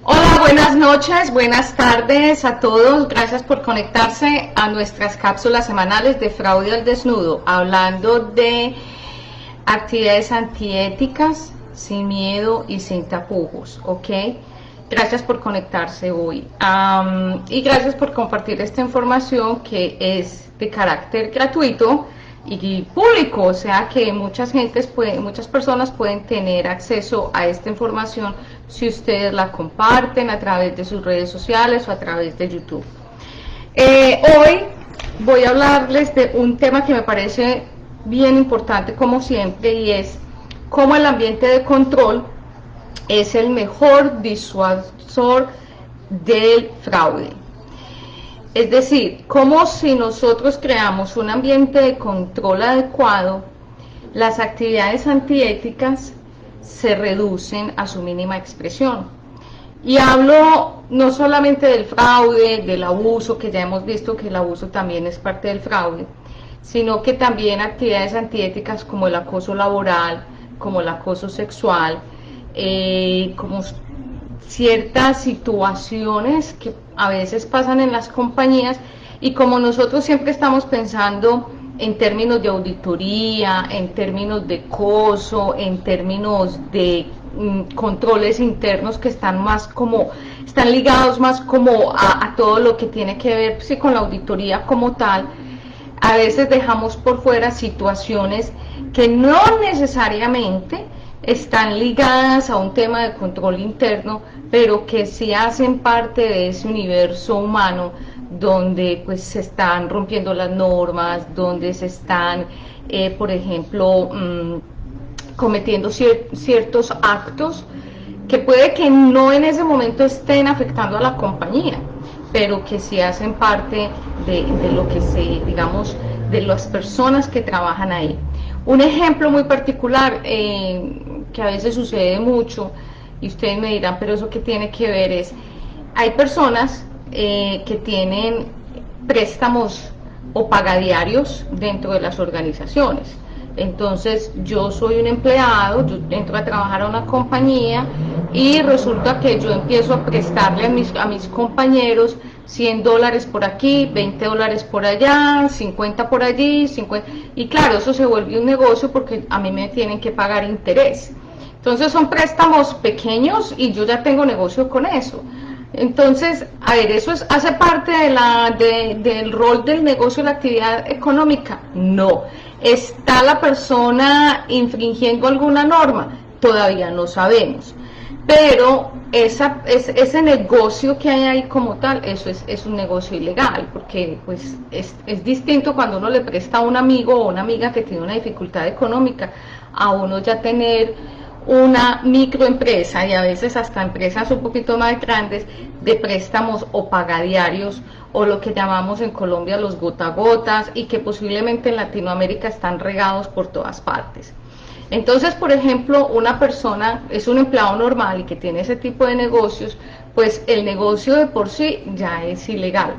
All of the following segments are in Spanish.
Hola, buenas noches, buenas tardes a todos. Gracias por conectarse a nuestras cápsulas semanales de Fraude al Desnudo, hablando de actividades antiéticas, sin miedo y sin tapujos, ¿ok? Gracias por conectarse hoy y gracias por compartir esta información que es de carácter gratuito y público, o sea que muchas personas pueden tener acceso a esta información si ustedes la comparten a través de sus redes sociales o a través de YouTube. Hoy voy a hablarles de un tema que me parece bien importante como siempre, y es cómo el ambiente de control es el mejor disuasor del fraude. Es decir, como si nosotros creamos un ambiente de control adecuado, las actividades antiéticas se reducen a su mínima expresión. Y hablo no solamente del fraude, del abuso, que ya hemos visto que el abuso también es parte del fraude, sino que también actividades antiéticas como el acoso laboral, como el acoso sexual, como ciertas situaciones que a veces pasan en las compañías, y como nosotros siempre estamos pensando en términos de auditoría, en términos de acoso, en términos de controles internos que están ligados más como a todo lo que tiene que ver sí, con la auditoría como tal, a veces dejamos por fuera situaciones que no necesariamente están ligadas a un tema de control interno, pero que sí hacen parte de ese universo humano donde pues se están rompiendo las normas, donde se están, por ejemplo, cometiendo ciertos actos que puede que no en ese momento estén afectando a la compañía, pero que sí hacen parte de lo que digamos, de las personas que trabajan ahí. Un ejemplo muy particular que a veces sucede mucho, y ustedes me dirán, pero eso qué tiene que ver, hay personas que tienen préstamos o pagadiarios dentro de las organizaciones. Entonces yo soy un empleado, yo entro a trabajar a una compañía y resulta que yo empiezo a prestarle a mis compañeros $100 por aquí, $20 por allá, 50 por allí, 50, y claro, eso se vuelve un negocio porque a mí me tienen que pagar interés. Entonces son préstamos pequeños y yo ya tengo negocio con eso. Entonces, a ver, ¿eso hace parte del rol del negocio, de la actividad económica? No. ¿Está la persona infringiendo alguna norma? Todavía no sabemos. Pero ese negocio que hay ahí como tal, eso es un negocio ilegal, porque pues es distinto cuando uno le presta a un amigo o una amiga que tiene una dificultad económica, a uno ya tener una microempresa y a veces hasta empresas un poquito más grandes de préstamos o pagadiarios, o lo que llamamos en Colombia los gota a gotas, y que posiblemente en Latinoamérica están regados por todas partes. Entonces, por ejemplo, una persona es un empleado normal y que tiene ese tipo de negocios, pues el negocio de por sí ya es ilegal.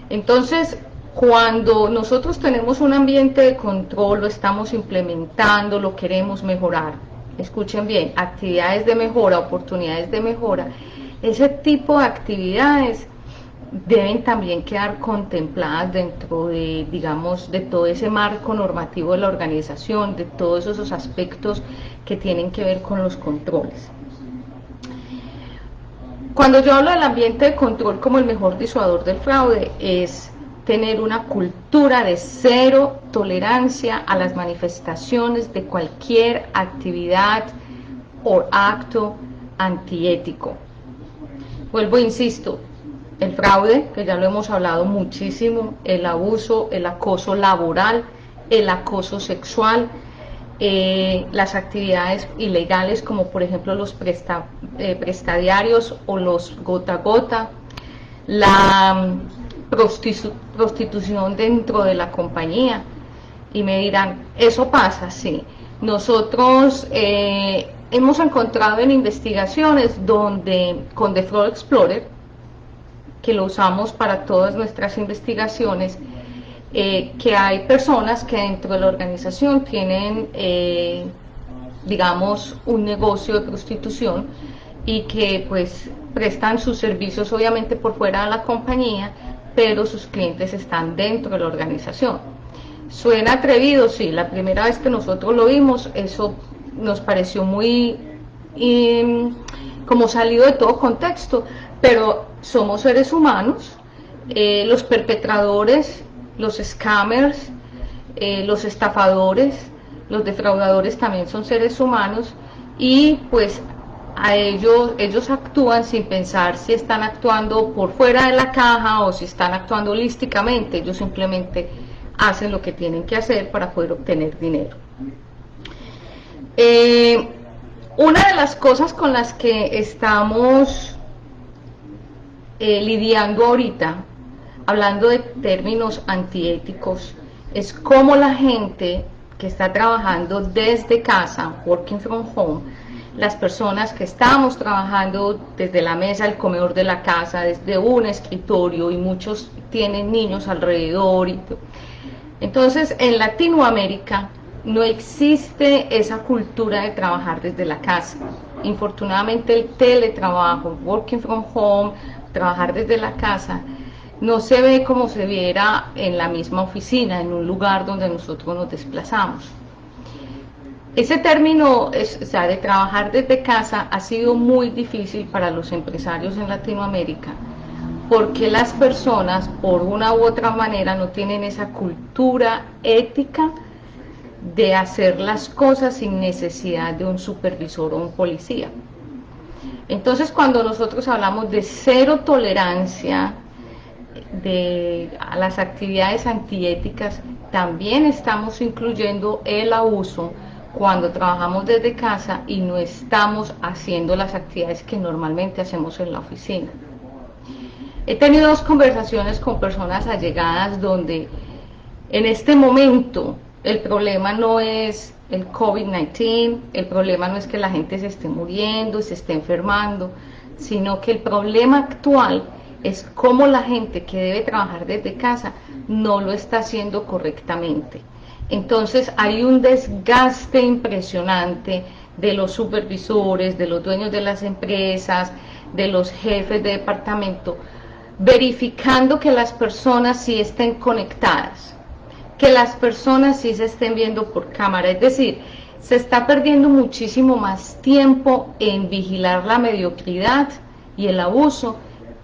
Entonces, cuando nosotros tenemos un ambiente de control, lo estamos implementando, lo queremos mejorar, escuchen bien, actividades de mejora, oportunidades de mejora, ese tipo de actividades deben también quedar contempladas dentro de, digamos, de todo ese marco normativo de la organización, de todos esos aspectos que tienen que ver con los controles. Cuando yo hablo del ambiente de control como el mejor disuador del fraude, es tener una cultura de cero tolerancia a las manifestaciones de cualquier actividad o acto antiético. Vuelvo e insisto, el fraude, que ya lo hemos hablado muchísimo, el abuso, el acoso laboral, el acoso sexual, las actividades ilegales como por ejemplo los prestadiarios o los gota a gota, la prostitución dentro de la compañía. Y me dirán, ¿eso pasa? Sí, Nosotros hemos encontrado en investigaciones donde con The Fraud Explorer, que lo usamos para todas nuestras investigaciones, que hay personas que dentro de la organización tienen, digamos, un negocio de prostitución y que pues prestan sus servicios obviamente por fuera de la compañía, pero sus clientes están dentro de la organización. Suena atrevido, sí, la primera vez que nosotros lo vimos, eso nos pareció muy como salido de todo contexto, pero somos seres humanos, los perpetradores, los scammers, los estafadores, los defraudadores también son seres humanos, y pues a ellos actúan sin pensar si están actuando por fuera de la caja o si están actuando holísticamente. Ellos simplemente hacen lo que tienen que hacer para poder obtener dinero. Una de las cosas con las que estamos lidiando ahorita, hablando de términos antiéticos, es cómo la gente que está trabajando desde casa, working from home, las personas que estamos trabajando desde la mesa, el comedor de la casa, desde un escritorio, y muchos tienen niños alrededor y todo. Entonces, en Latinoamérica no existe esa cultura de trabajar desde la casa. Infortunadamente, el teletrabajo, working from home, trabajar desde la casa, no se ve como se viera en la misma oficina, en un lugar donde nosotros nos desplazamos. Ese término, o sea, de trabajar desde casa, ha sido muy difícil para los empresarios en Latinoamérica, porque las personas, por una u otra manera, no tienen esa cultura ética de hacer las cosas sin necesidad de un supervisor o un policía. Entonces, cuando nosotros hablamos de cero tolerancia a las actividades antiéticas, también estamos incluyendo el abuso cuando trabajamos desde casa y no estamos haciendo las actividades que normalmente hacemos en la oficina. He tenido dos conversaciones con personas allegadas donde en este momento el problema no es el COVID-19, el problema no es que la gente se esté muriendo, se esté enfermando, sino que el problema actual es cómo la gente que debe trabajar desde casa no lo está haciendo correctamente. Entonces hay un desgaste impresionante de los supervisores, de los dueños de las empresas, de los jefes de departamento, verificando que las personas sí estén conectadas, que las personas sí se estén viendo por cámara. Es decir, se está perdiendo muchísimo más tiempo en vigilar la mediocridad y el abuso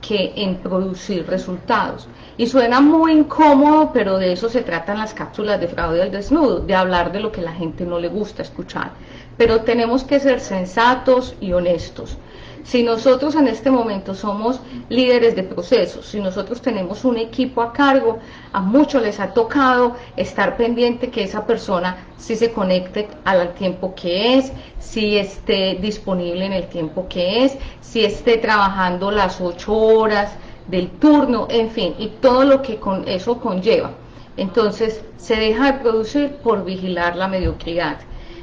que en producir resultados. Y suena muy incómodo, pero de eso se tratan las cápsulas de Fraude al Desnudo, de hablar de lo que la gente no le gusta escuchar. Pero tenemos que ser sensatos y honestos. Si nosotros en este momento somos líderes de procesos, si nosotros tenemos un equipo a cargo, a muchos les ha tocado estar pendiente que esa persona sí se conecte al tiempo que es, si esté disponible en el tiempo que es, si esté trabajando las 8 horas del turno, en fin, y todo lo que con eso conlleva. Entonces se deja de producir por vigilar la mediocridad.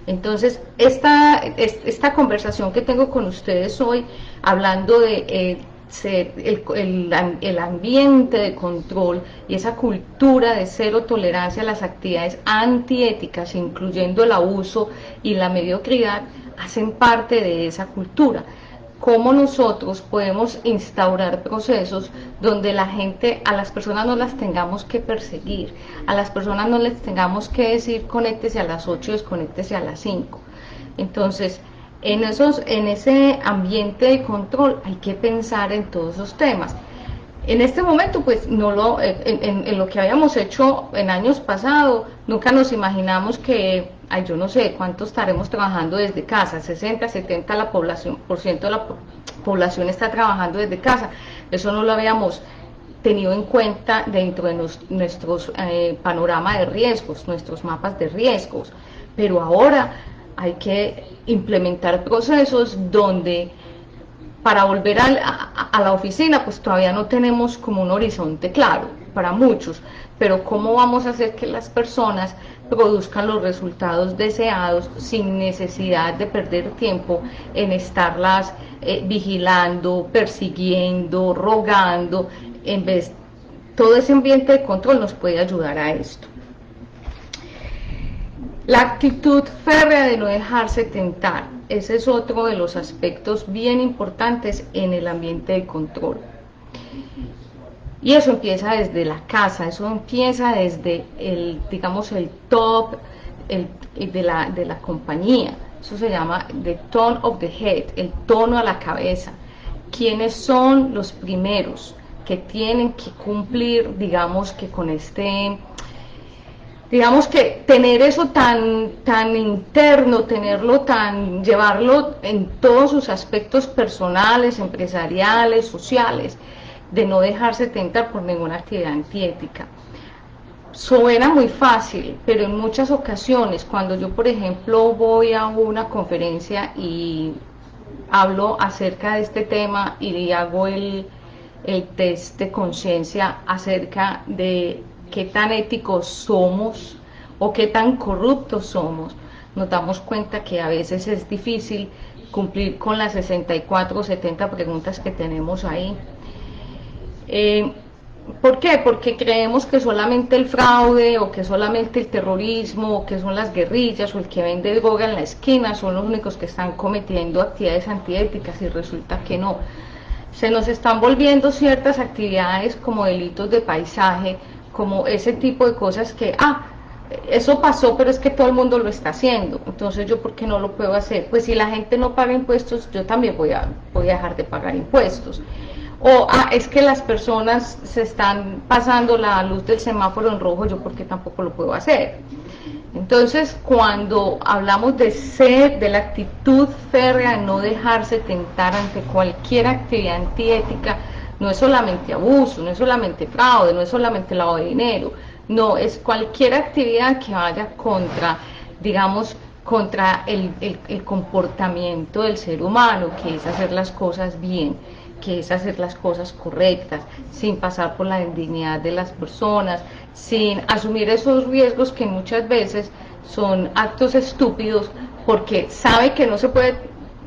Entonces, esta conversación que tengo con ustedes hoy, hablando de el ambiente de control y esa cultura de cero tolerancia a las actividades antiéticas, incluyendo el abuso y la mediocridad, hacen parte de esa cultura. Cómo nosotros podemos instaurar procesos donde la gente, a las personas no las tengamos que perseguir, a las personas no les tengamos que decir conéctese a las 8, desconéctese a las 5. Entonces, en ese ambiente de control hay que pensar en todos esos temas. En este momento, pues, en lo que habíamos hecho en años pasados, nunca nos imaginamos que, yo no sé cuánto estaremos trabajando desde casa, 60, 70 por ciento de la población está trabajando desde casa. Eso no lo habíamos tenido en cuenta dentro de nuestros panorama de riesgos, nuestros mapas de riesgos. Pero ahora hay que implementar procesos donde, para volver a la oficina, pues todavía no tenemos como un horizonte claro para muchos, pero cómo vamos a hacer que las personas produzcan los resultados deseados sin necesidad de perder tiempo en estarlas vigilando, persiguiendo, rogando. En vez, todo ese ambiente de control nos puede ayudar a esto. La actitud férrea de no dejarse tentar, ese es otro de los aspectos bien importantes en el ambiente de control. Y eso empieza desde la casa, eso empieza desde el, digamos, el top de la compañía. Eso se llama the tone of the head, el tono a la cabeza. ¿Quiénes son los primeros que tienen que cumplir, digamos, que con digamos que tener eso tan interno, llevarlo en todos sus aspectos personales, empresariales, sociales, de no dejarse tentar por ninguna actividad antiética? Suena muy fácil, pero en muchas ocasiones, cuando yo, por ejemplo, voy a una conferencia y hablo acerca de este tema y hago el test de conciencia acerca de qué tan éticos somos o qué tan corruptos somos, nos damos cuenta que a veces es difícil cumplir con las 64 o 70 preguntas que tenemos ahí. ¿Por qué? Porque creemos que solamente el fraude, o que solamente el terrorismo, o que son las guerrillas, o el que vende droga en la esquina son los únicos que están cometiendo actividades antiéticas, y resulta que no. Se nos están volviendo ciertas actividades como delitos de paisaje, como ese tipo de cosas que, eso pasó, pero es que todo el mundo lo está haciendo, entonces yo ¿por qué no lo puedo hacer? Pues si la gente no paga impuestos, yo también voy a dejar de pagar impuestos. O es que las personas se están pasando la luz del semáforo en rojo, yo ¿por qué tampoco lo puedo hacer? Entonces, cuando hablamos de la actitud férrea, no dejarse tentar ante cualquier actividad antiética, no es solamente abuso, no es solamente fraude, no es solamente lavado de dinero, no, es cualquier actividad que vaya contra, digamos, contra el comportamiento del ser humano, que es hacer las cosas bien, que es hacer las cosas correctas, sin pasar por la indignidad de las personas, sin asumir esos riesgos que muchas veces son actos estúpidos, porque sabe que no se puede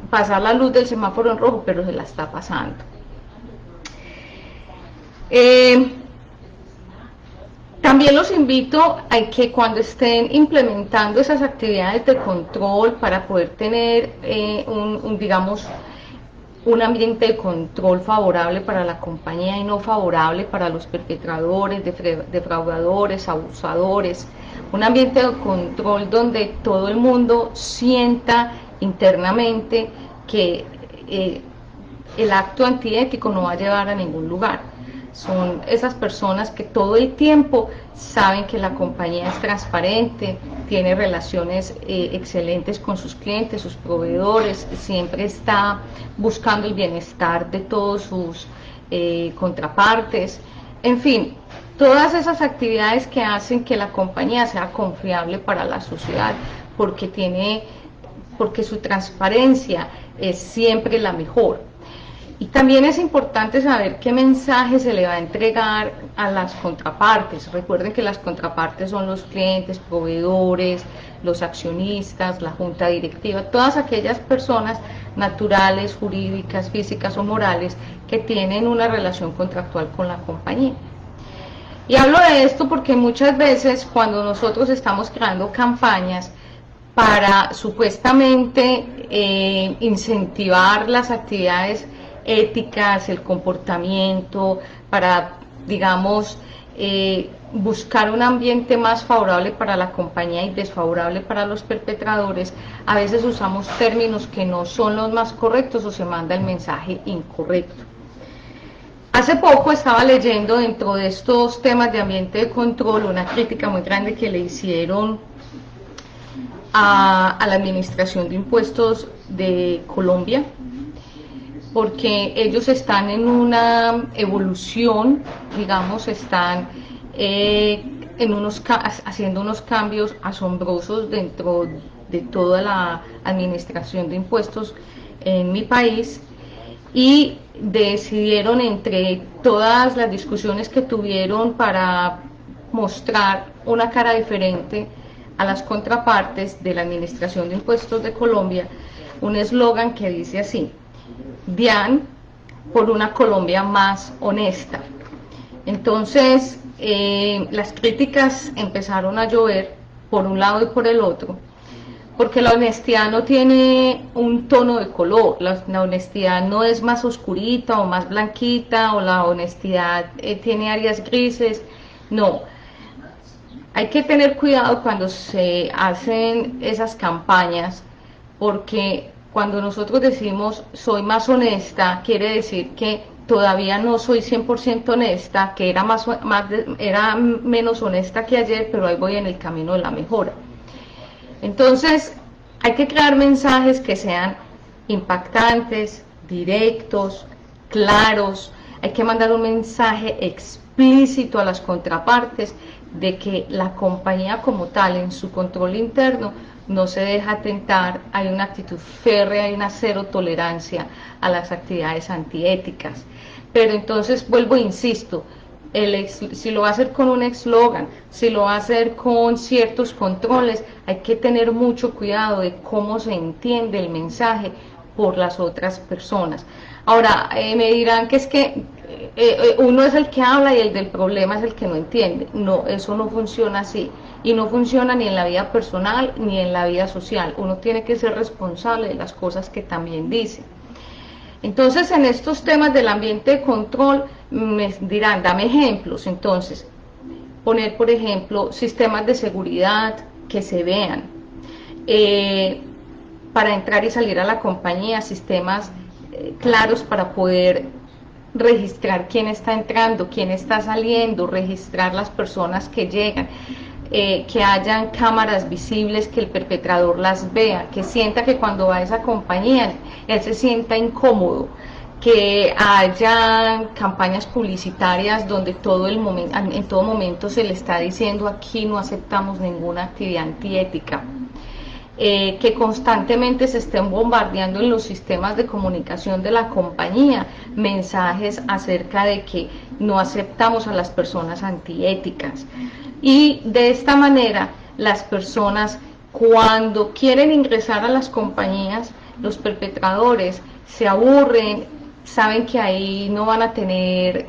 pasar la luz del semáforo en rojo, pero se la está pasando. También los invito a que cuando estén implementando esas actividades de control para poder tener digamos, un ambiente de control favorable para la compañía y no favorable para los perpetradores, defraudadores, abusadores, un ambiente de control donde todo el mundo sienta internamente que el acto antiético no va a llevar a ningún lugar. Son esas personas que todo el tiempo saben que la compañía es transparente, tiene relaciones excelentes con sus clientes, sus proveedores, siempre está buscando el bienestar de todos sus contrapartes, en fin, todas esas actividades que hacen que la compañía sea confiable para la sociedad, porque su transparencia es siempre la mejor. Y también es importante saber qué mensaje se le va a entregar a las contrapartes. Recuerden que las contrapartes son los clientes, proveedores, los accionistas, la junta directiva, todas aquellas personas naturales, jurídicas, físicas o morales que tienen una relación contractual con la compañía. Y hablo de esto porque muchas veces cuando nosotros estamos creando campañas para supuestamente incentivar las actividades éticas, el comportamiento, para, digamos, buscar un ambiente más favorable para la compañía y desfavorable para los perpetradores, a veces usamos términos que no son los más correctos o se manda el mensaje incorrecto. Hace poco estaba leyendo dentro de estos temas de ambiente de control una crítica muy grande que le hicieron a la Administración de Impuestos de Colombia, porque ellos están en una evolución, digamos, están haciendo unos cambios asombrosos dentro de toda la administración de impuestos en mi país, y decidieron, entre todas las discusiones que tuvieron para mostrar una cara diferente a las contrapartes de la Administración de Impuestos de Colombia un eslogan que dice así: DIAN por una Colombia más honesta. Entonces, las críticas empezaron a llover por un lado y por el otro, porque la honestidad no tiene un tono de color, la honestidad no es más oscurita o más blanquita, o la honestidad tiene áreas grises, no. Hay que tener cuidado cuando se hacen esas campañas, porque cuando nosotros decimos soy más honesta, quiere decir que todavía no soy 100% honesta, que era menos honesta que ayer, pero ahí voy en el camino de la mejora. Entonces, hay que crear mensajes que sean impactantes, directos, claros. Hay que mandar un mensaje explícito a las contrapartes de que la compañía como tal, en su control interno, no se deja tentar, hay una actitud férrea, hay una cero tolerancia a las actividades antiéticas. Pero entonces, vuelvo e insisto, si lo va a hacer con un eslogan, si lo va a hacer con ciertos controles, hay que tener mucho cuidado de cómo se entiende el mensaje por las otras personas. Ahora, me dirán que es que uno es el que habla y el del problema es el que no entiende. No, eso no funciona así. Y no funciona ni en la vida personal ni en la vida social. Uno tiene que ser responsable de las cosas que también dice. Entonces, en estos temas del ambiente de control, me dirán, dame ejemplos. Entonces, poner, por ejemplo, sistemas de seguridad que se vean. Para entrar y salir a la compañía, sistemas claros para poder registrar quién está entrando, quién está saliendo, registrar las personas que llegan. Que hayan cámaras visibles, que el perpetrador las vea, que sienta que cuando va a esa compañía él se sienta incómodo, que haya campañas publicitarias donde en todo momento se le está diciendo aquí no aceptamos ninguna actividad antiética. Que constantemente se estén bombardeando en los sistemas de comunicación de la compañía mensajes acerca de que no aceptamos a las personas antiéticas. Y de esta manera las personas, cuando quieren ingresar a las compañías, los perpetradores se aburren, saben que ahí no van a tener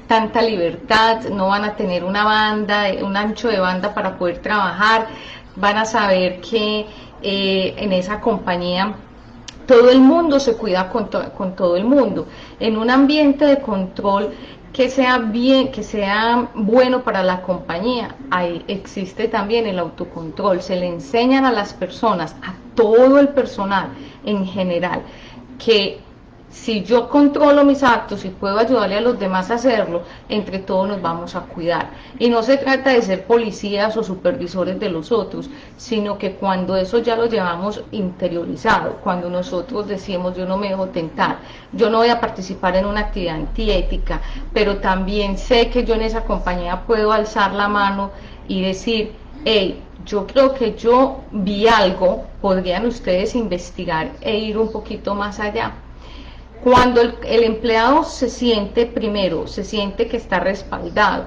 tanta libertad, no van a tener una banda, un ancho de banda para poder trabajar, van a saber que en esa compañía todo el mundo se cuida con todo el mundo. En un ambiente de control que sea bueno para la compañía, ahí existe también el autocontrol. Se le enseñan a las personas, a todo el personal en general, que si yo controlo mis actos y puedo ayudarle a los demás a hacerlo, entre todos nos vamos a cuidar. Y no se trata de ser policías o supervisores de los otros, sino que cuando eso ya lo llevamos interiorizado, cuando nosotros decimos yo no me dejo tentar, yo no voy a participar en una actividad antiética, pero también sé que yo en esa compañía puedo alzar la mano y decir, hey, yo creo que yo vi algo, podrían ustedes investigar e ir un poquito más allá. Cuando el empleado se siente, primero, se siente que está respaldado,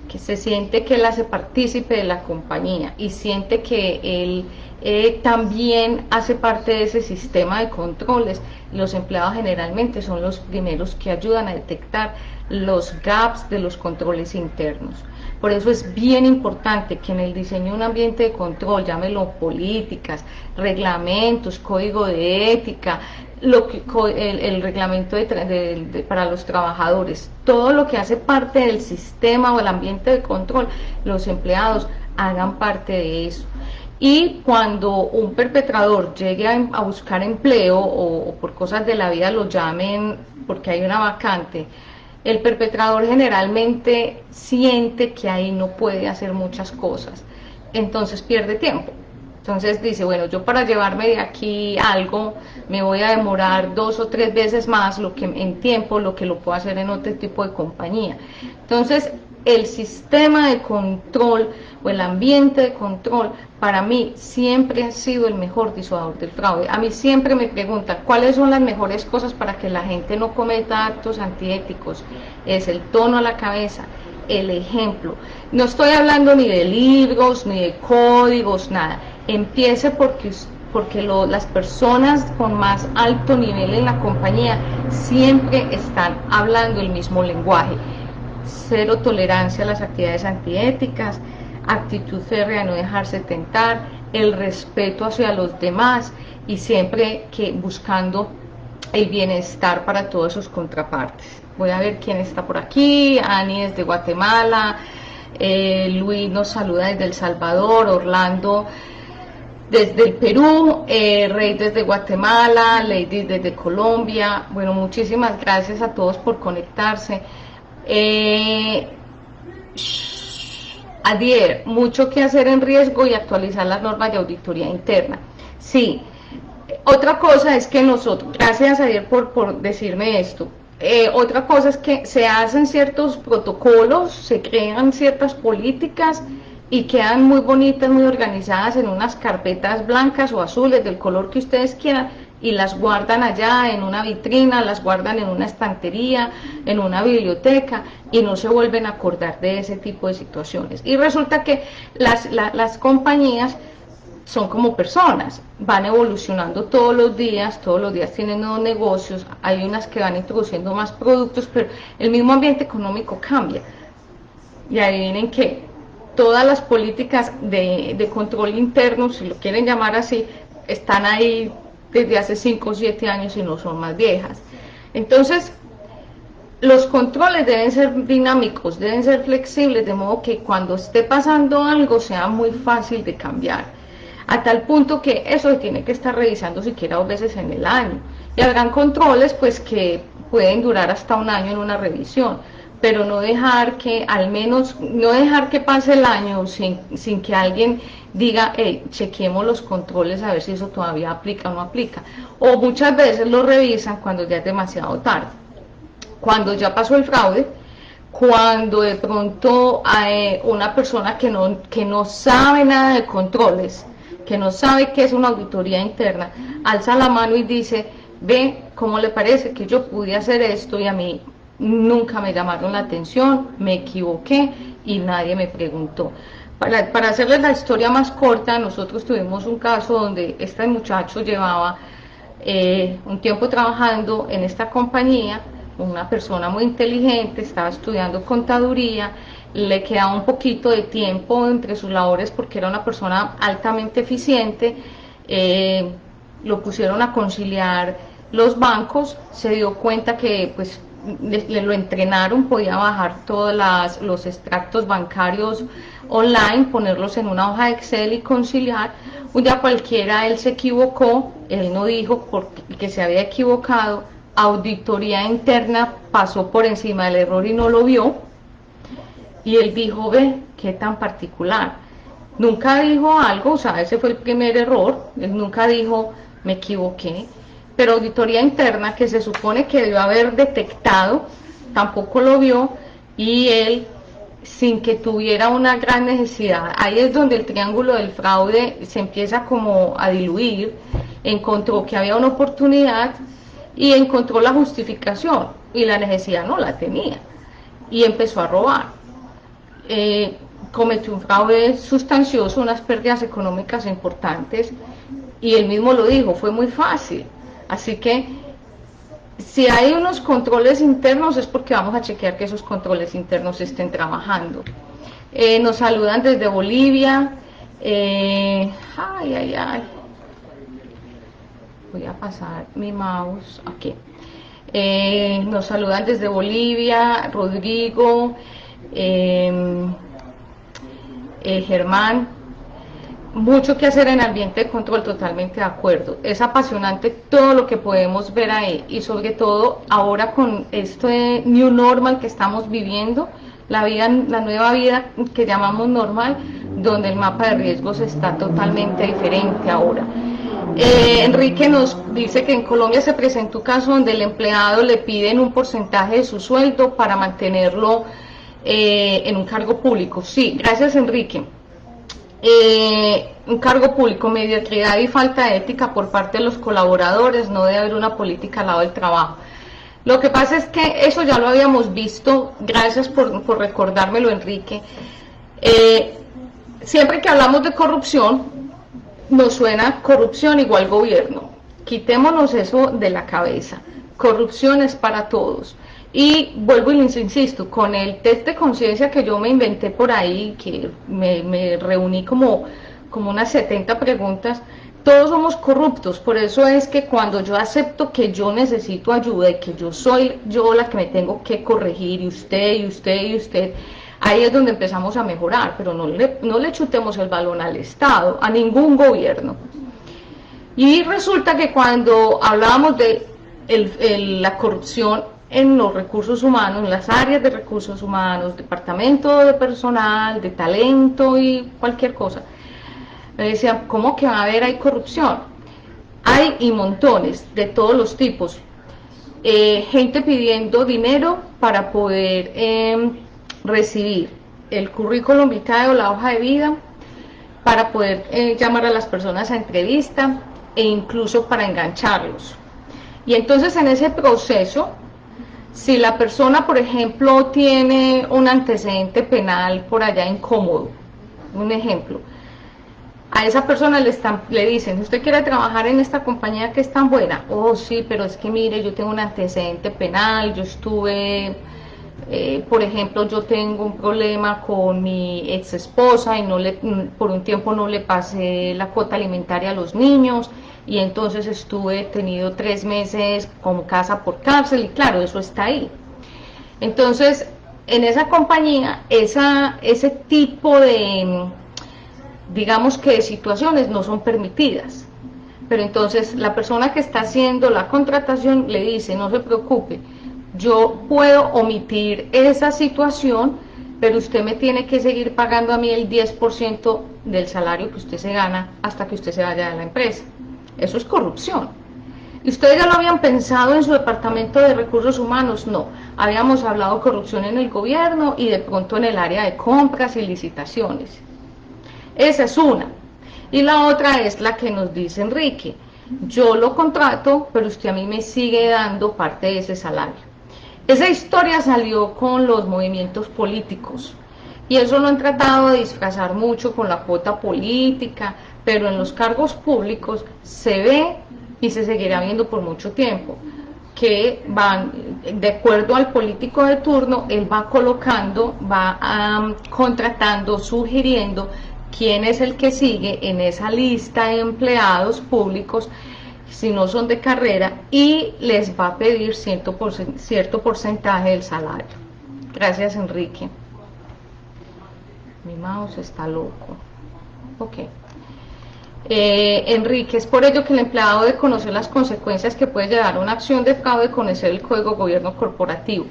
que se siente que él hace partícipe de la compañía y siente que él también hace parte de ese sistema de controles, los empleados generalmente son los primeros que ayudan a detectar los gaps de los controles internos. Por eso es bien importante que en el diseño de un ambiente de control, llámelo políticas, reglamentos, código de ética, el reglamento para los trabajadores, todo lo que hace parte del sistema o el ambiente de control, los empleados hagan parte de eso. Y cuando un perpetrador llegue a buscar empleo o por cosas de la vida lo llamen porque hay una vacante, el perpetrador generalmente siente que ahí no puede hacer muchas cosas, entonces pierde tiempo. Entonces dice, bueno, yo para llevarme de aquí algo me voy a demorar 2 o 3 veces más en tiempo lo que lo puedo hacer en otro tipo de compañía. Entonces el sistema de control o el ambiente de control para mí siempre ha sido el mejor disuador del fraude. A mí siempre me preguntan cuáles son las mejores cosas para que la gente no cometa actos antiéticos. Es el tono a la cabeza, el ejemplo. No estoy hablando ni de libros, ni de códigos, nada. Empiece porque las personas con más alto nivel en la compañía siempre están hablando el mismo lenguaje. Cero tolerancia a las actividades antiéticas, actitud férrea de no dejarse tentar, el respeto hacia los demás y siempre que buscando el bienestar para todas sus contrapartes. Voy a ver quién está por aquí. Ani es de Guatemala, Luis nos saluda desde El Salvador, Orlando desde el Perú, Rey desde Guatemala, Lady desde Colombia. Bueno, muchísimas gracias a todos por conectarse. Adier, mucho que hacer en riesgo y actualizar las normas de auditoría interna. Sí, otra cosa es que nosotros, gracias Adier por decirme esto, otra cosa es que se hacen ciertos protocolos, se crean ciertas políticas y quedan muy bonitas, muy organizadas en unas carpetas blancas o azules, del color que ustedes quieran, y las guardan allá en una vitrina, las guardan en una estantería, en una biblioteca, y no se vuelven a acordar de ese tipo de situaciones. Y resulta que las compañías son como personas, van evolucionando todos los días tienen nuevos negocios, hay unas que van introduciendo más productos, pero el mismo ambiente económico cambia. Y adivinen qué, todas las políticas de control interno, si lo quieren llamar así, están ahí desde hace 5 o 7 años y no son más viejas. Entonces, los controles deben ser dinámicos, deben ser flexibles, de modo que cuando esté pasando algo sea muy fácil de cambiar, a tal punto que eso se tiene que estar revisando siquiera 2 veces en el año. Y habrán controles pues que pueden durar hasta 1 año en una revisión, pero no dejar que, al menos, no dejar que pase el año sin que alguien diga, hey, chequemos los controles a ver si eso todavía aplica o no aplica. O muchas veces lo revisan cuando ya es demasiado tarde, cuando ya pasó el fraude, cuando de pronto hay una persona que no sabe nada de controles, que no sabe qué es una auditoría interna, alza la mano y dice, ve, ¿cómo le parece que yo pude hacer esto y a mí nunca me llamaron la atención, me equivoqué y nadie me preguntó? Para hacerles la historia más corta, nosotros tuvimos un caso donde este muchacho llevaba un tiempo trabajando en esta compañía, una persona muy inteligente, estaba estudiando contaduría, le quedaba un poquito de tiempo entre sus labores porque era una persona altamente eficiente, lo pusieron a conciliar los bancos, se dio cuenta que pues lo entrenaron, podía bajar todos los extractos bancarios online, ponerlos en una hoja de Excel y conciliar. Un día cualquiera él se equivocó, él no dijo porque se había equivocado, auditoría interna pasó por encima del error y no lo vio, y él dijo, ve, qué tan particular, nunca dijo algo, o sea, ese fue el primer error, él nunca dijo, me equivoqué, pero auditoría interna, que se supone que debió haber detectado, tampoco lo vio, y él, sin que tuviera una gran necesidad, ahí es donde el triángulo del fraude se empieza como a diluir, encontró que había una oportunidad, y encontró la justificación, y la necesidad no la tenía, y empezó a robar. Cometió un fraude sustancioso, unas pérdidas económicas importantes, y él mismo lo dijo, fue muy fácil. Así que si hay unos controles internos es porque vamos a chequear que esos controles internos estén trabajando. Nos saludan desde Bolivia, voy a pasar mi mouse aquí. Nos saludan desde Bolivia, Rodrigo, Germán. Mucho que hacer en ambiente de control, totalmente de acuerdo. Es apasionante todo lo que podemos ver ahí, y sobre todo ahora con este new normal que estamos viviendo, la nueva vida que llamamos normal, donde el mapa de riesgos está totalmente diferente ahora. Enrique nos dice que en Colombia se presentó un caso donde el empleado le piden un porcentaje de su sueldo para mantenerlo en un cargo público. Sí, gracias Enrique. Un cargo público, mediocridad y falta de ética por parte de los colaboradores, no debe haber una política al lado del trabajo. Lo que pasa es que eso ya lo habíamos visto, gracias por recordármelo, Enrique. Siempre que hablamos de corrupción, nos suena corrupción igual gobierno. Quitémonos eso de la cabeza. Corrupción es para todos. Y vuelvo y les insisto, con el test de conciencia que yo me inventé por ahí, que me reuní como unas 70 preguntas, todos somos corruptos. Por eso es que cuando yo acepto que yo necesito ayuda y que yo soy yo la que me tengo que corregir, y usted, y usted, y usted, ahí es donde empezamos a mejorar. Pero no le chutemos el balón al Estado, a ningún gobierno. Y resulta que cuando hablábamos de la corrupción en los recursos humanos, en las áreas de recursos humanos, departamento de personal, de talento y cualquier cosa, me decían, ¿cómo que va a haber hay corrupción? Hay y montones, de todos los tipos. Gente pidiendo dinero para poder recibir el currículum vitae o la hoja de vida, para poder llamar a las personas a entrevista e incluso para engancharlos. Y entonces en ese proceso, si la persona, por ejemplo, tiene un antecedente penal por allá incómodo, un ejemplo, a esa persona le dicen, ¿usted quiere trabajar en esta compañía que es tan buena? Oh, sí, pero es que mire, yo tengo un antecedente penal, yo estuve, por ejemplo, yo tengo un problema con mi ex esposa y por un tiempo no le pasé la cuota alimentaria a los niños, y entonces estuve tenido 3 meses como casa por cárcel, y claro, eso está ahí. Entonces, en esa compañía, ese tipo de, digamos que de situaciones no son permitidas. Pero entonces la persona que está haciendo la contratación le dice, no se preocupe, yo puedo omitir esa situación, pero usted me tiene que seguir pagando a mí el 10% del salario que usted se gana hasta que usted se vaya de la empresa. Eso es corrupción. ¿Y ustedes ya lo habían pensado en su departamento de recursos humanos? No, habíamos hablado de corrupción en el gobierno y de pronto en el área de compras y licitaciones. Esa es una. Y la otra es la que nos dice Enrique, yo lo contrato, pero usted a mí me sigue dando parte de ese salario. Esa historia salió con los movimientos políticos, y eso lo han tratado de disfrazar mucho con la cuota política, pero en los cargos públicos se ve y se seguirá viendo por mucho tiempo, que van, de acuerdo al político de turno, él va colocando, va contratando, sugiriendo quién es el que sigue en esa lista de empleados públicos, si no son de carrera, y les va a pedir cierto porcentaje del salario. Gracias, Enrique. Mi mouse está loco. Ok. Enrique, es por ello que el empleado debe conocer las consecuencias que puede llevar a una acción de fraude, conocer el código de gobierno corporativo.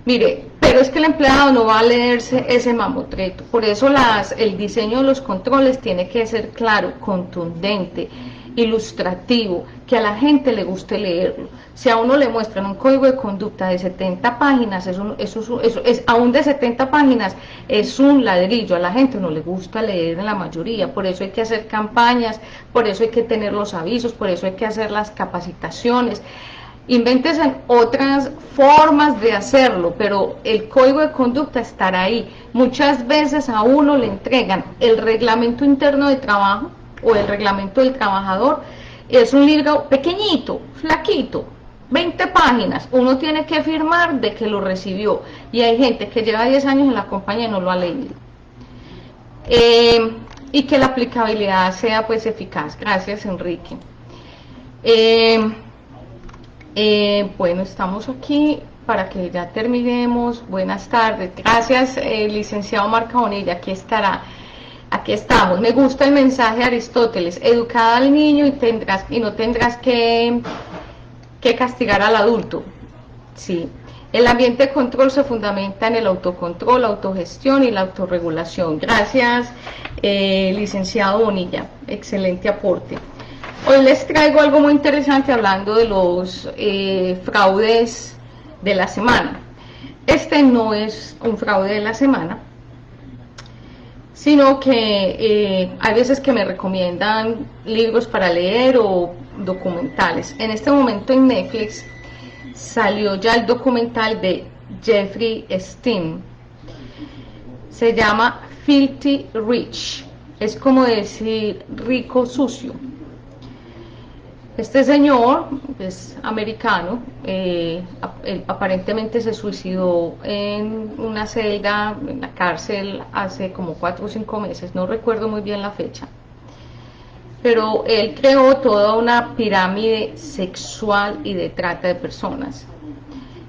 Mire, pero es que el empleado no va a leerse ese mamotreto, por eso el diseño de los controles tiene que ser claro, contundente, ilustrativo, que a la gente le guste leerlo. Si a uno le muestran un código de conducta de 70 páginas, aún de 70 páginas, es un ladrillo, a la gente no le gusta leer en la mayoría, por eso hay que hacer campañas, por eso hay que tener los avisos, por eso hay que hacer las capacitaciones. Invéntense otras formas de hacerlo, pero el código de conducta estará ahí. Muchas veces a uno le entregan el reglamento interno de trabajo o el reglamento del trabajador, es un libro pequeñito, flaquito, 20 páginas, uno tiene que firmar de que lo recibió, y hay gente que lleva 10 años en la compañía y no lo ha leído. Y que la aplicabilidad sea pues eficaz. Gracias, Enrique. Bueno, estamos aquí para que ya terminemos. Buenas tardes. Gracias, licenciado Marca Bonilla, aquí estará. Aquí estamos. Me gusta el mensaje de Aristóteles: educada al niño y no tendrás que castigar al adulto. Sí. El ambiente de control se fundamenta en el autocontrol, la autogestión y la autorregulación. Gracias, licenciado Bonilla. Excelente aporte. Hoy les traigo algo muy interesante hablando de los fraudes de la semana. Este no es un fraude de la semana, sino que hay veces que me recomiendan libros para leer o documentales. En este momento en Netflix salió ya el documental de Jeffrey Epstein. Se llama Filthy Rich, es como decir rico sucio. Este señor es americano, él aparentemente se suicidó en una celda, en la cárcel, hace como 4 o 5 meses, no recuerdo muy bien la fecha. Pero él creó toda una pirámide sexual y de trata de personas.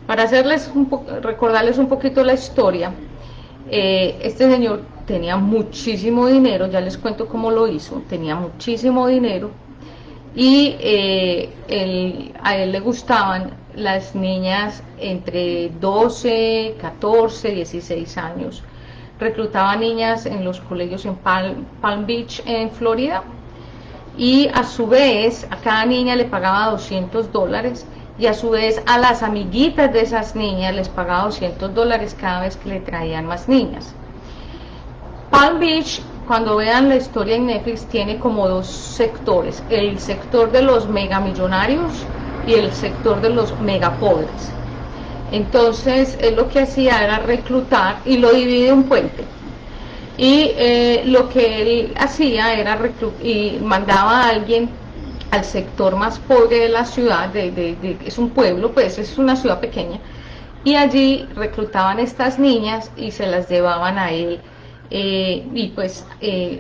Para recordarles un poquito la historia, este señor tenía muchísimo dinero, ya les cuento cómo lo hizo, tenía muchísimo dinero, y a él le gustaban las niñas entre 12, 14, 16 años. Reclutaba niñas en los colegios en Palm Beach, en Florida, y a su vez a cada niña le pagaba $200, y a su vez a las amiguitas de esas niñas les pagaba $200 cada vez que le traían más niñas. Palm Beach, cuando vean la historia en Netflix, tiene como 2 sectores: el sector de los megamillonarios y el sector de los megapobres. Entonces él lo que hacía era reclutar, y lo divide un puente, y lo que él hacía era y mandaba a alguien al sector más pobre de la ciudad, es un pueblo, pues es una ciudad pequeña, y allí reclutaban estas niñas y se las llevaban a él. Y pues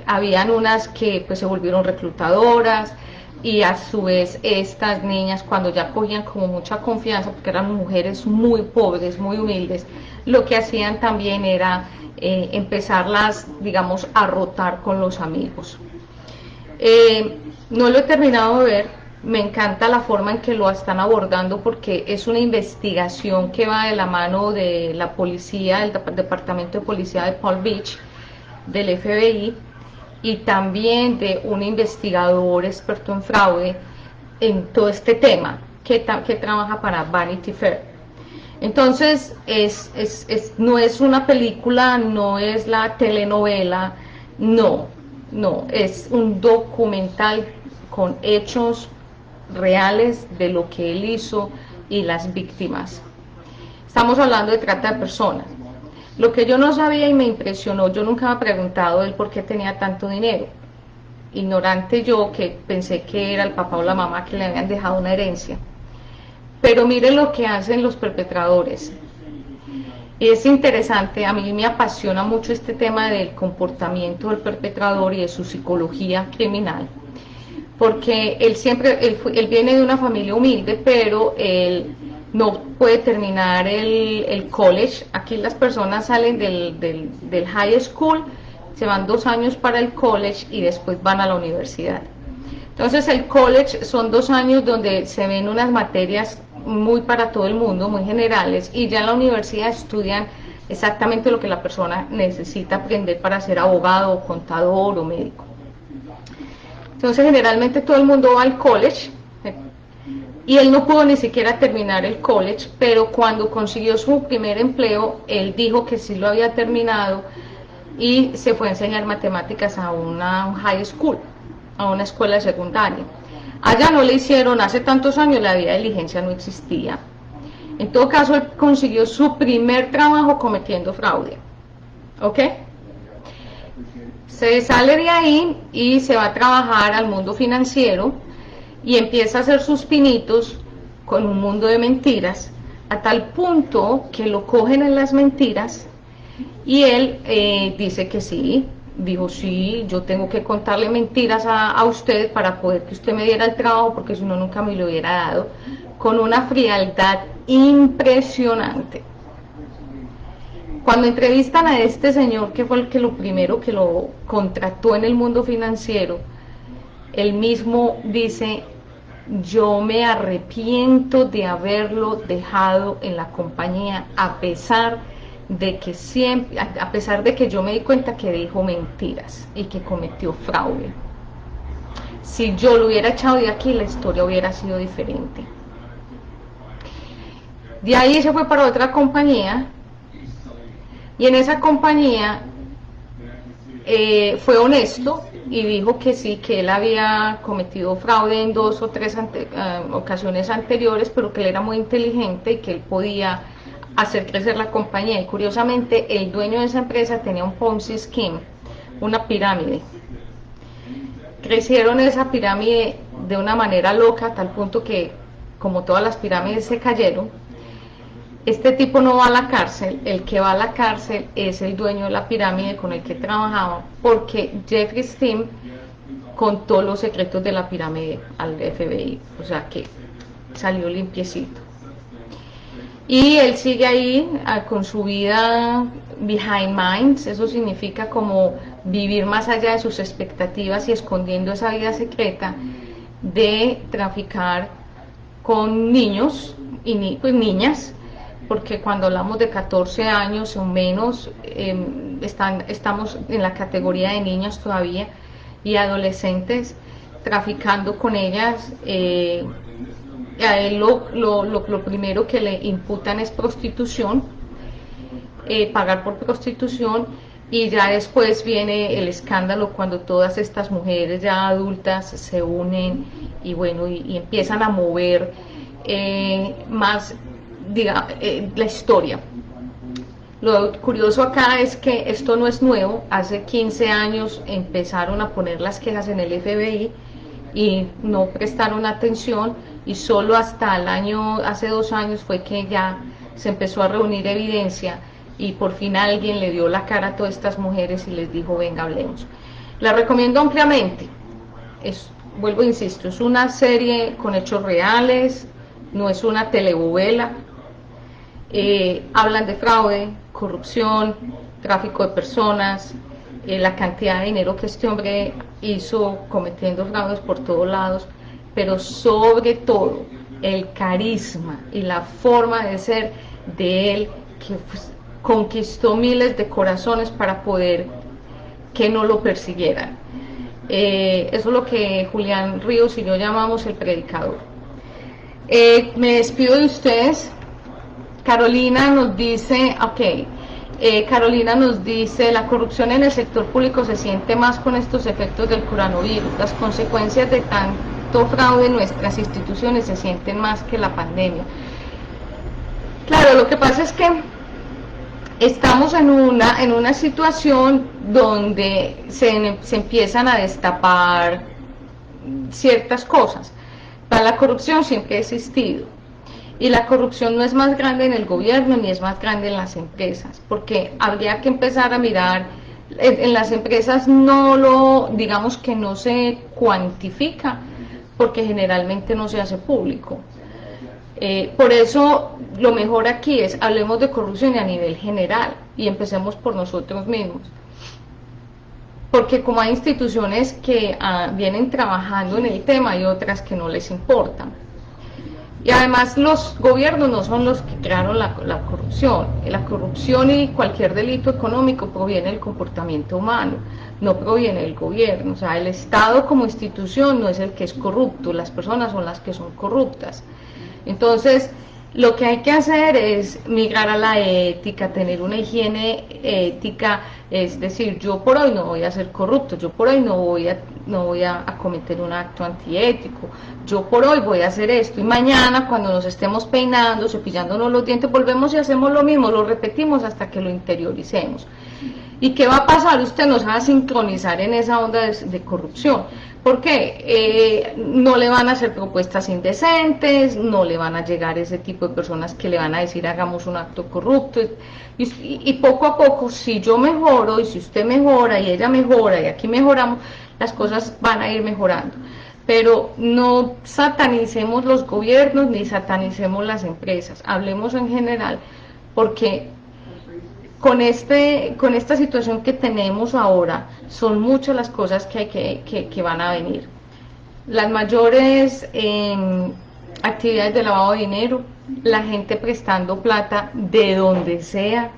habían unas que pues se volvieron reclutadoras, y a su vez estas niñas, cuando ya cogían como mucha confianza, porque eran mujeres muy pobres, muy humildes, lo que hacían también era empezarlas, digamos, a rotar con los amigos. No lo he terminado de ver, me encanta la forma en que lo están abordando, porque es una investigación que va de la mano de la policía, del departamento de policía de Palm Beach, del FBI, y también de un investigador experto en fraude en todo este tema, que trabaja para Vanity Fair. Entonces no es una película, no es la telenovela, no, es un documental con hechos reales de lo que él hizo y las víctimas. Estamos hablando de trata de personas. Lo que yo no sabía y me impresionó, yo nunca me he preguntado él por qué tenía tanto dinero. Ignorante yo, que pensé que era el papá o la mamá que le habían dejado una herencia. Pero miren lo que hacen los perpetradores. Y es interesante, a mí me apasiona mucho este tema del comportamiento del perpetrador y de su psicología criminal. Porque él viene de una familia humilde, pero él no puede terminar el college. Aquí las personas salen del high school, se van 2 años para el college y después van a la universidad. Entonces el college son 2 años donde se ven unas materias muy para todo el mundo, muy generales, y ya en la universidad estudian exactamente lo que la persona necesita aprender para ser abogado, contador o médico. Entonces generalmente todo el mundo va al college, y él no pudo ni siquiera terminar el college, pero cuando consiguió su primer empleo, él dijo que sí lo había terminado, y se fue a enseñar matemáticas a un high school, a una escuela secundaria. Allá no le hicieron, hace tantos años la vía de diligencia no existía. En todo caso, él consiguió su primer trabajo cometiendo fraude. ¿Ok? Se sale de ahí y se va a trabajar al mundo financiero, y empieza a hacer sus pinitos con un mundo de mentiras, a tal punto que lo cogen en las mentiras, y él dice que sí, dijo sí, yo tengo que contarle mentiras a usted para poder que usted me diera el trabajo, porque si no nunca me lo hubiera dado, con una frialdad impresionante. Cuando entrevistan a este señor, que fue lo primero que lo contrató en el mundo financiero, él mismo dice: yo me arrepiento de haberlo dejado en la compañía, a pesar de que yo me di cuenta que dijo mentiras y que cometió fraude. Si yo lo hubiera echado de aquí, la historia hubiera sido diferente. De ahí se fue para otra compañía, y en esa compañía fue honesto y dijo que sí, que él había cometido fraude en 2 o 3 ocasiones anteriores, pero que él era muy inteligente y que él podía hacer crecer la compañía. Y curiosamente, el dueño de esa empresa tenía un Ponzi scheme, una pirámide. Crecieron esa pirámide de una manera loca, a tal punto que, como todas las pirámides, se cayeron. Este tipo no va a la cárcel, el que va a la cárcel es el dueño de la pirámide con el que trabajaba, porque Jeffrey Epstein contó los secretos de la pirámide al FBI, o sea que salió limpiecito. Y él sigue ahí con su vida behind minds, eso significa como vivir más allá de sus expectativas y escondiendo esa vida secreta de traficar con niños y pues niñas, porque cuando hablamos de 14 años o menos, estamos en la categoría de niñas todavía, y adolescentes, traficando con ellas. A él lo primero que le imputan es prostitución, pagar por prostitución, y ya después viene el escándalo cuando todas estas mujeres ya adultas se unen y bueno, y empiezan a mover más la historia. Lo curioso acá es que esto no es nuevo. Hace 15 años empezaron a poner las quejas en el FBI y no prestaron atención, y solo hasta el año, hace 2 años, fue que ya se empezó a reunir evidencia y por fin alguien le dio la cara a todas estas mujeres y les dijo: venga, hablemos. La recomiendo ampliamente. Vuelvo, insisto, es una serie con hechos reales, no es una telenovela. Hablan de fraude, corrupción, tráfico de personas, la cantidad de dinero que este hombre hizo cometiendo fraudes por todos lados, pero sobre todo el carisma y la forma de ser de él, que pues, conquistó miles de corazones para poder que no lo persiguieran. Eso es lo que Julián Ríos y yo llamamos el predicador. Me despido de ustedes. Carolina nos dice, Carolina nos dice: la corrupción en el sector público se siente más con estos efectos del coronavirus. Las consecuencias de tanto fraude en nuestras instituciones se sienten más que la pandemia. Claro, lo que pasa es que estamos en una situación donde se empiezan a destapar ciertas cosas. Para la corrupción siempre ha existido. Y la corrupción no es más grande en el gobierno ni es más grande en las empresas, porque habría que empezar a mirar. En las empresas digamos que no se cuantifica, porque generalmente no se hace público. Por eso lo mejor aquí es: hablemos de corrupción a nivel general y empecemos por nosotros mismos. Porque como hay instituciones que vienen trabajando en el tema, hay otras que no les importan. Y además los gobiernos no son los que crearon la corrupción. La corrupción y cualquier delito económico proviene del comportamiento humano, no proviene del gobierno. O sea, el Estado como institución no es el que es corrupto, las personas son las que son corruptas. Entonces, lo que hay que hacer es migrar a la ética, tener una higiene ética, es decir, yo por hoy no voy a ser corrupto, yo por hoy no voy a cometer un acto antiético, yo por hoy voy a hacer esto, y mañana cuando nos estemos peinando, cepillándonos los dientes, volvemos y hacemos lo mismo, lo repetimos hasta que lo interioricemos. ¿Y qué va a pasar? Usted nos va a sincronizar en esa onda de corrupción. ¿Por qué? No le van a hacer propuestas indecentes, no le van a llegar ese tipo de personas que le van a decir hagamos un acto corrupto. Y poco a poco, si yo mejoro y si usted mejora y ella mejora y aquí mejoramos, las cosas van a ir mejorando. Pero no satanicemos los gobiernos ni satanicemos las empresas, hablemos en general, porque con esta situación que tenemos ahora, son muchas las cosas que van a venir. Las mayores actividades de lavado de dinero, la gente prestando plata de donde sea,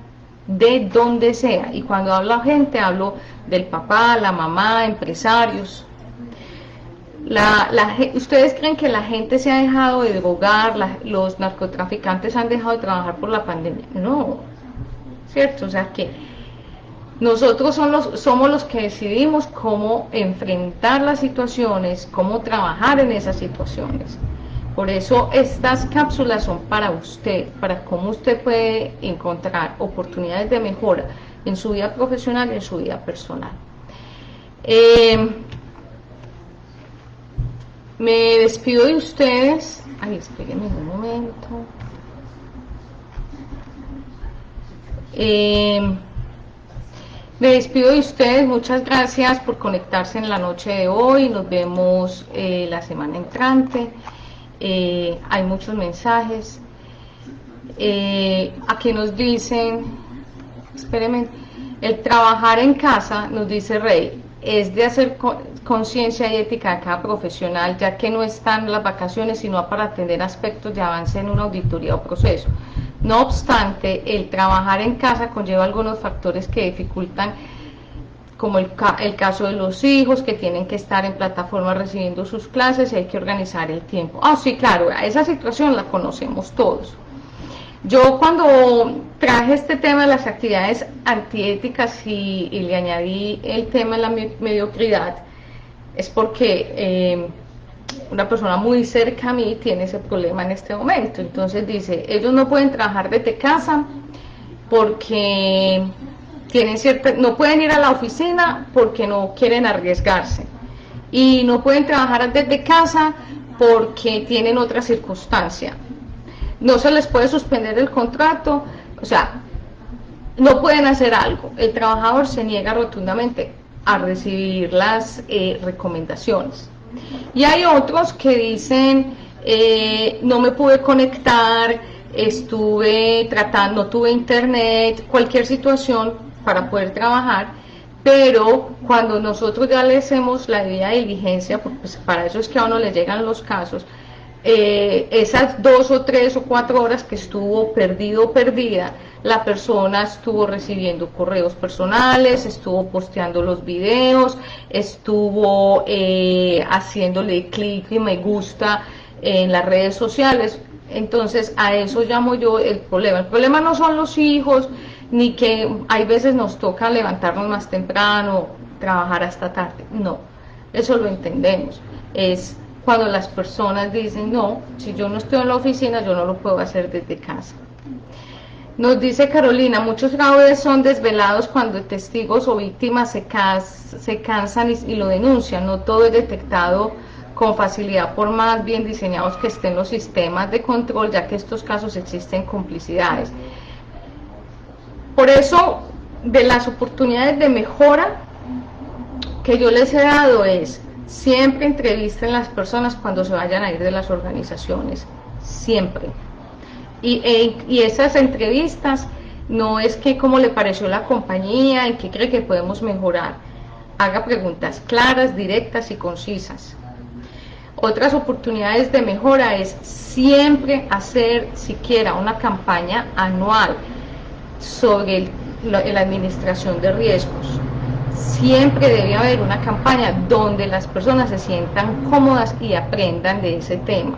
y cuando hablo gente, hablo del papá, la mamá, empresarios. ¿Ustedes creen que la gente se ha dejado de drogar, los narcotraficantes han dejado de trabajar por la pandemia? No, ¿cierto? O sea que Nosotros somos los que decidimos cómo enfrentar las situaciones, cómo trabajar en esas situaciones. Por eso estas cápsulas son para usted, para cómo usted puede encontrar oportunidades de mejora en su vida profesional y en su vida personal. Me despido de ustedes. Ay, espérenme un momento. Me despido de ustedes, muchas gracias por conectarse en la noche de hoy, nos vemos la semana entrante. Hay muchos mensajes. Aquí nos dicen, espérenme, el trabajar en casa, nos dice Rey, es de hacer conciencia y ética a cada profesional, ya que no están las vacaciones, sino para atender aspectos de avance en una auditoría o proceso. No obstante, el trabajar en casa conlleva algunos factores que dificultan, como el caso de los hijos que tienen que estar en plataforma recibiendo sus clases y hay que organizar el tiempo. Ah, sí, claro, esa situación la conocemos todos. Yo cuando traje este tema de las actividades antiéticas y le añadí el tema de la mediocridad, es porque una persona muy cerca a mí tiene ese problema en este momento. Entonces dice, ellos no pueden trabajar desde casa porque tienen no pueden ir a la oficina porque no quieren arriesgarse, y no pueden trabajar desde casa porque tienen otra circunstancia. No se les puede suspender el contrato, o sea, no pueden hacer algo. El trabajador se niega rotundamente a recibir las recomendaciones. Y hay otros que dicen, no me pude conectar, estuve tratando, no tuve internet, cualquier situación para poder trabajar, pero cuando nosotros ya le hacemos la debida diligencia, pues para eso es que a uno le llegan los casos, esas 2 o 3 o 4 horas que estuvo perdido o perdida, la persona estuvo recibiendo correos personales, estuvo posteando los videos, estuvo haciéndole clic y me gusta en las redes sociales. Entonces a eso llamo yo el problema. El problema no son los hijos, ni que hay veces nos toca levantarnos más temprano, trabajar hasta tarde. No, eso lo entendemos. Es cuando las personas dicen, no, si yo no estoy en la oficina, yo no lo puedo hacer desde casa. Nos dice Carolina, muchos fraudes son desvelados cuando testigos o víctimas se cansan y lo denuncian. No todo es detectado con facilidad, por más bien diseñados que estén los sistemas de control, ya que en estos casos existen complicidades. Por eso, de las oportunidades de mejora que yo les he dado es, siempre entrevisten las personas cuando se vayan a ir de las organizaciones, siempre. Y esas entrevistas no es que cómo le pareció la compañía, en qué cree que podemos mejorar. Haga preguntas claras, directas y concisas. Otras oportunidades de mejora es siempre hacer siquiera una campaña anual sobre la administración de riesgos. Siempre debe haber una campaña donde las personas se sientan cómodas y aprendan de ese tema.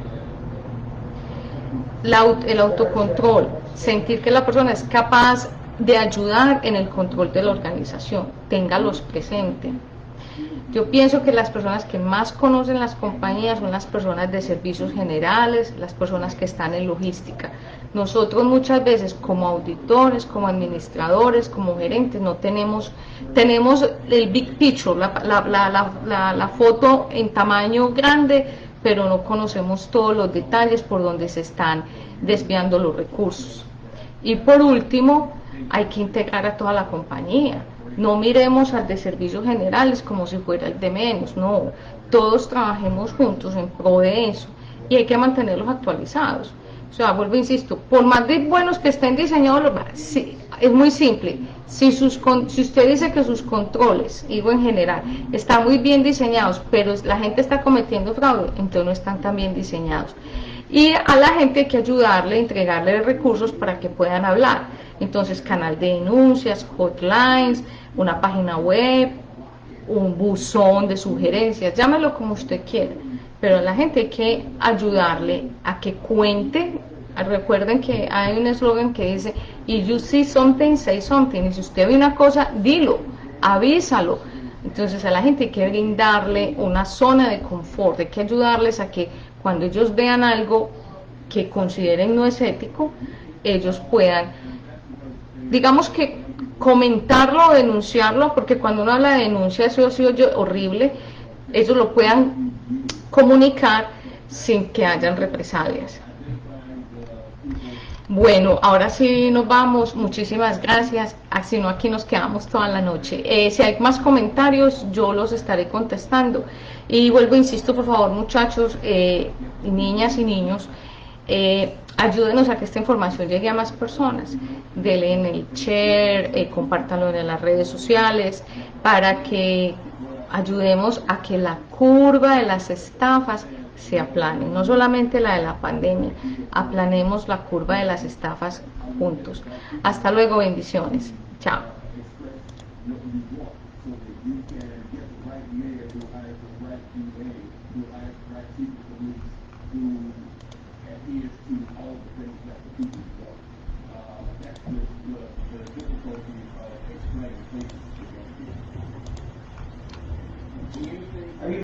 El autocontrol, sentir que la persona es capaz de ayudar en el control de la organización, téngalos presente. Yo pienso que las personas que más conocen las compañías son las personas de servicios generales, las personas que están en logística. Nosotros muchas veces como auditores, como administradores, como gerentes, no tenemos el big picture, la foto en tamaño grande, pero no conocemos todos los detalles por donde se están desviando los recursos. Y por último, hay que integrar a toda la compañía. No miremos al de servicios generales como si fuera el de menos, no. Todos trabajemos juntos en pro de eso y hay que mantenerlos actualizados. O sea, vuelvo, insisto, por más de buenos que estén diseñados, sí, es muy simple. Si usted dice que sus controles, digo en general, están muy bien diseñados, pero la gente está cometiendo fraude, entonces no están tan bien diseñados. Y a la gente hay que ayudarle, entregarle recursos para que puedan hablar. Entonces, canal de denuncias, hotlines, una página web, un buzón de sugerencias, llámelo como usted quiera, pero a la gente hay que ayudarle a que cuente Recuerden que hay un eslogan que dice, if you see something, say something. Y si usted ve una cosa, dilo, avísalo. Entonces a la gente hay que brindarle una zona de confort, hay que ayudarles a que cuando ellos vean algo que consideren no es ético, ellos puedan, digamos que comentarlo o denunciarlo, porque cuando uno habla de denuncia, eso ha sido horrible, ellos lo puedan comunicar sin que hayan represalias. Bueno, ahora sí nos vamos, muchísimas gracias, si no aquí nos quedamos toda la noche. Si hay más comentarios yo los estaré contestando y vuelvo, insisto, por favor muchachos, niñas y niños, ayúdenos a que esta información llegue a más personas, denle en el share, compártanlo en las redes sociales para que ayudemos a que la curva de las estafas se aplane, no solamente la de la pandemia, aplanemos la curva de las estafas juntos. Hasta luego, bendiciones, chao.